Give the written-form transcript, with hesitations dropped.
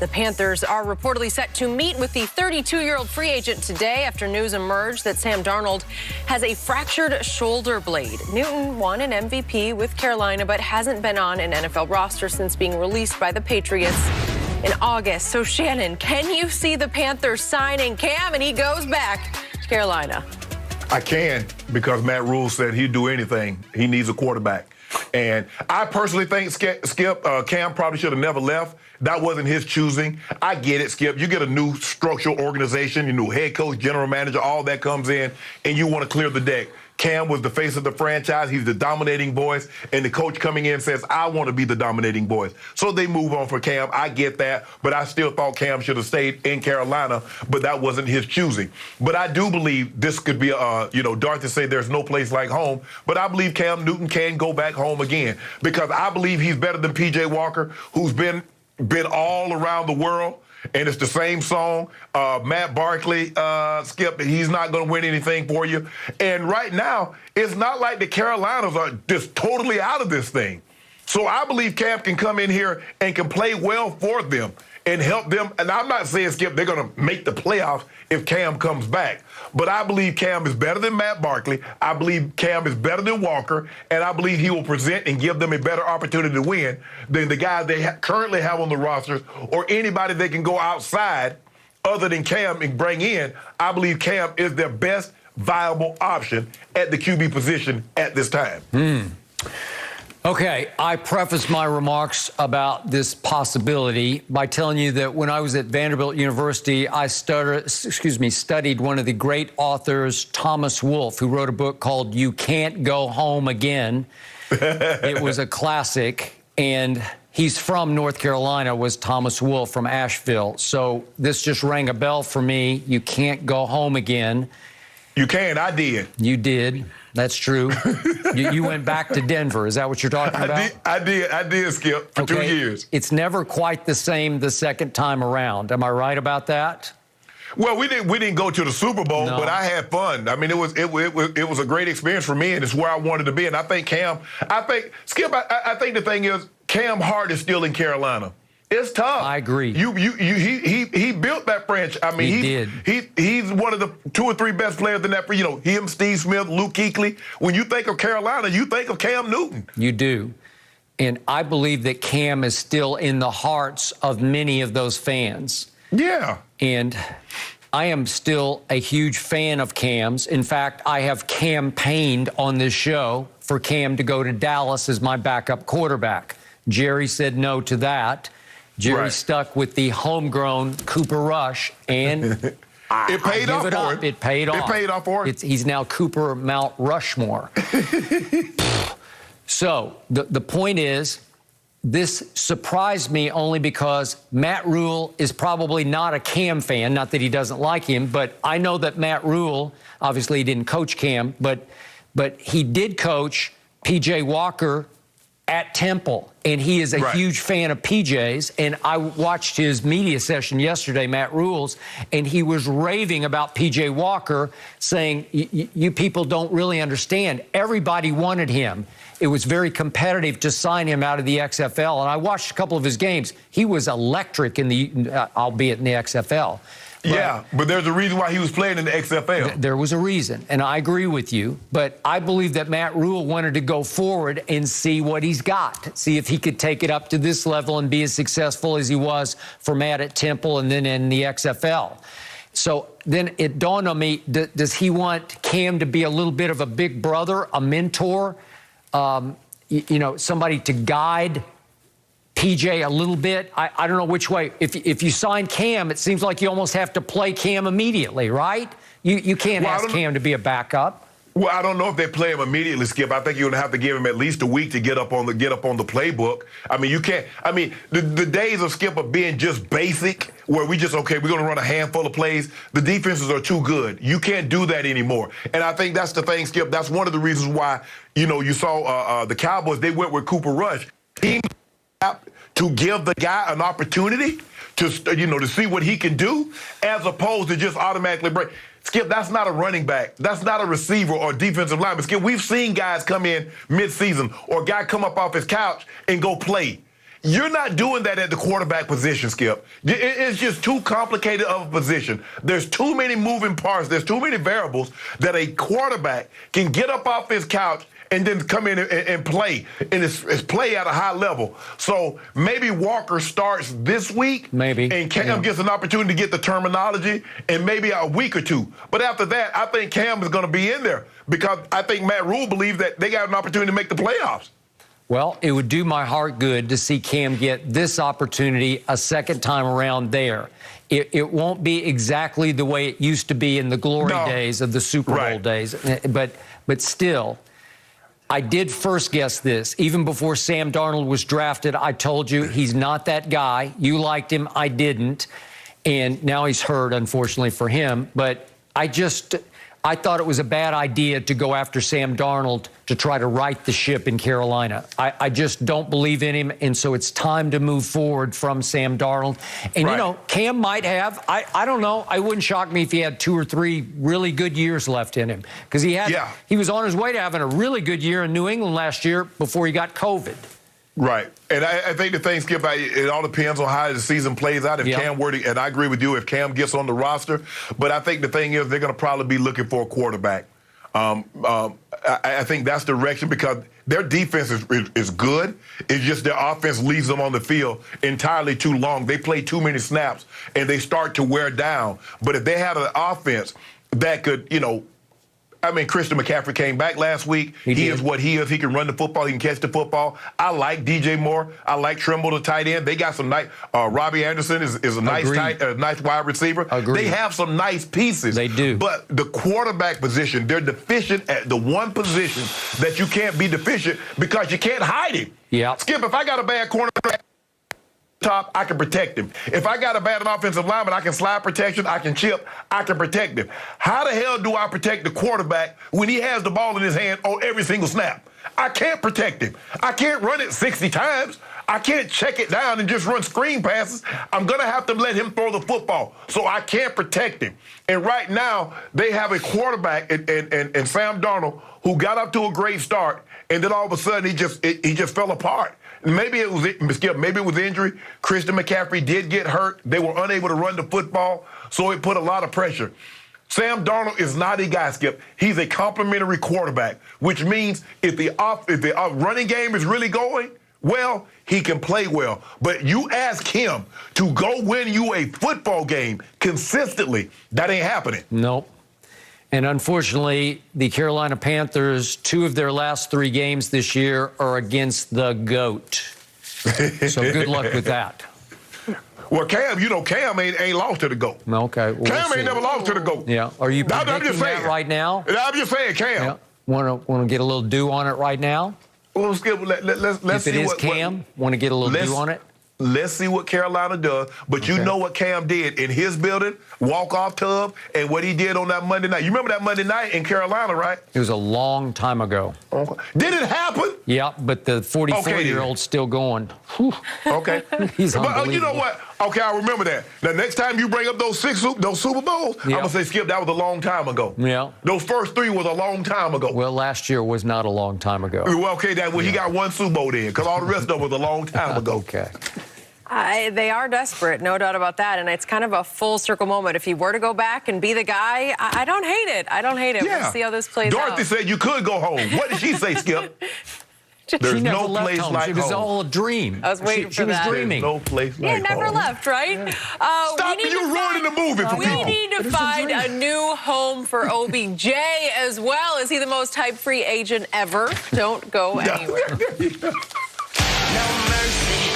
The Panthers are reportedly set to meet with the 32-year-old free agent today after news emerged that Sam Darnold has a fractured shoulder blade. Newton won an MVP with Carolina, but hasn't been on an NFL roster since being released by the Patriots in August. So, Shannon, can you see the Panthers signing Cam and he goes back to Carolina? I can, because Matt Rule said he'd do anything. He needs a quarterback. And I personally think, Skip, Cam probably should have never left. That wasn't his choosing. I get it, Skip. You get a new structural organization, your new head coach, general manager, all that comes in, and you want to clear the deck. Cam was the face of the franchise. He's the dominating voice, and the coach coming in says, I want to be the dominating voice. So they move on for Cam. I get that, but I still thought Cam should have stayed in Carolina, but that wasn't his choosing. But I do believe this could be, Dorothy say there's no place like home, but I believe Cam Newton can go back home again, because I believe he's better than P.J. Walker, who's been all around the world. And it's the same song. Matt Barkley, Skip, he's not going to win anything for you. And right now, it's not like the Carolinas are just totally out of this thing. So I believe Cam can come in here and can play well for them and help them. And I'm not saying, Skip, they're going to make the playoffs if Cam comes back. But I believe Cam is better than Matt Barkley. I believe Cam is better than Walker. And I believe he will present and give them a better opportunity to win than the guys they currently have on the rosters or anybody they can go outside other than Cam and bring in. I believe Cam is their best viable option at the QB position at this time. Okay, I preface my remarks about this possibility by telling you that when I was at Vanderbilt University, I studied one of the great authors, Thomas Wolfe, who wrote a book called You Can't Go Home Again. It was a classic, and he's from North Carolina, was Thomas Wolfe from Asheville. So this just rang a bell for me. You can't go home again. You can. I did. You did. That's true. You went back to Denver. Is that what you're talking about? I did, Skip, for 2 years. It's never quite the same the second time around. Am I right about that? Well, we didn't go to the Super Bowl, but I had fun. I mean, it was a great experience for me, and it's where I wanted to be. And I think Skip, I think the thing is, Cam Hart is still in Carolina. It's tough. I agree. He built that franchise. I mean, he did. He's one of the 2 or 3 best players in that. Him, Steve Smith, Luke Kuechly. When you think of Carolina, you think of Cam Newton. You do. And I believe that Cam is still in the hearts of many of those fans. Yeah. And I am still a huge fan of Cam's. In fact, I have campaigned on this show for Cam to go to Dallas as my backup quarterback. Jerry said no to that. Jerry stuck with the homegrown Cooper Rush, and it paid off for him. It paid off. It paid off for him. He's now Cooper Mount Rushmore. So the point is, this surprised me only because Matt Rule is probably not a Cam fan. Not that he doesn't like him, but I know that Matt Rule, obviously he didn't coach Cam, but he did coach P.J. Walker at Temple, and he is a huge fan of PJ's. And I watched his media session yesterday, Matt Rule's, and he was raving about P.J. Walker, saying, you people don't really understand. Everybody wanted him. It was very competitive to sign him out of the XFL. And I watched a couple of his games. He was electric in the, albeit in the XFL. But there's a reason why he was playing in the XFL. There was a reason, and I agree with you. But I believe that Matt Rule wanted to go forward and see what he's got, see if he could take it up to this level and be as successful as he was for Matt at Temple and then in the XFL. So then it dawned on me, does he want Cam to be a little bit of a big brother, a mentor, somebody to guide PJ a little bit? I don't know which way. If you sign Cam, it seems like you almost have to play Cam immediately, right? You can't ask Cam to be a backup. Well, I don't know if they play him immediately, Skip. I think you're going to have to give him at least a week to get up on the playbook. I mean, you can't. I mean, the days of Skip of being just basic, where we're going to run a handful of plays. The defenses are too good. You can't do that anymore. And I think that's the thing, Skip. That's one of the reasons why you saw the Cowboys. They went with Cooper Rush. To give the guy an opportunity to see what he can do, as opposed to just automatically break. Skip, that's not a running back. That's not a receiver or defensive lineman. Skip, we've seen guys come in mid-season or a guy come up off his couch and go play. You're not doing that at the quarterback position, Skip. It's just too complicated of a position. There's too many moving parts. There's too many variables that a quarterback can get up off his couch and then come in and play, and it's play at a high level. So maybe Walker starts this week. Maybe. And Cam gets an opportunity to get the terminology in maybe a week or two. But after that, I think Cam is going to be in there because I think Matt Rule believes that they got an opportunity to make the playoffs. Well, it would do my heart good to see Cam get this opportunity a second time around there. It won't be exactly the way it used to be in the glory days of the Super Bowl days. But still, I did first guess this. Even before Sam Darnold was drafted, I told you he's not that guy. You liked him. I didn't. And now he's hurt, unfortunately for him. But I thought it was a bad idea to go after Sam Darnold to try to right the ship in Carolina. I just don't believe in him, and so it's time to move forward from Sam Darnold. And, you know, Cam might have, I don't know, I wouldn't shock me if he had 2 or 3 really good years left in him. Because he was on his way to having a really good year in New England last year before he got COVID. Right. And I think the thing, Skip, it all depends on how the season plays out. If Cam were to, and I agree with you, if Cam gets on the roster. But I think the thing is they're going to probably be looking for a quarterback. I think that's the direction because their defense is good. It's just their offense leaves them on the field entirely too long. They play too many snaps, and they start to wear down. But if they had an offense that could, you know, I mean, Christian McCaffrey came back last week. He is what he is. He can run the football. He can catch the football. I like DJ Moore. I like Trimble, the tight end. They got some nice. Robbie Anderson is a nice nice wide receiver. They have some nice pieces. They do. But the quarterback position, they're deficient at the one position that you can't be deficient because you can't hide him. Yeah. Skip, if I got a bad cornerback top, I can protect him. If I got a bad offensive lineman, I can slide protection, I can chip, I can protect him. How the hell do I protect the quarterback when he has the ball in his hand on every single snap? I can't protect him. I can't run it 60 times. I can't check it down and just run screen passes. I'm going to have to let him throw the football, so I can't protect him. And right now, they have a quarterback and Sam Darnold who got up to a great start, and then all of a sudden he just fell apart. Maybe it was injury. Christian McCaffrey did get hurt. They were unable to run the football, so it put a lot of pressure. Sam Darnold is not a guy, Skip. He's a complimentary quarterback, which means if the running game is really going well, he can play well. But you ask him to go win you a football game consistently, that ain't happening. Nope. And unfortunately, the Carolina Panthers, 2 of their last 3 games this year are against the GOAT. So good luck with that. Well, Cam, you know, Cam ain't lost to the GOAT. Okay. Well, Cam ain't never lost to the GOAT. Yeah. Are you predicting that right now? I'm just saying, Cam. Yeah. Want to get a little dew on it right now? Well, Skip, let's if see it is Cam, want to get a little dew on it? Let's see what Carolina does. But you know what Cam did in his building, walk-off tub, and what he did on that Monday night. You remember that Monday night in Carolina, right? It was a long time ago. Okay. Did it happen? Yeah, but the 44-year-old's still going. Okay. He's unbelievable. But you know what? Okay, I remember that. The next time you bring up those Super Bowls, I'm going to say, Skip, that was a long time ago. Yeah. Those first 3 was a long time ago. Well, last year was not a long time ago. Well, okay, he got 1 Super Bowl then, because all the rest of them was a long time ago. Okay. They are desperate, no doubt about that, and it's kind of a full circle moment. If he were to go back and be the guy, I don't hate it. I don't hate it. Yeah. We'll see how this plays out. Dorothy said you could go home. What did she say, Skip? There's no place like home. It was all a dream. I was waiting for that. She was dreaming. There's no place like home. Yeah, never left, right? Stop you ruining the movie for people. We need to find a new home for OBJ as well. Is he the most hype free agent ever? Don't go anywhere. No mercy.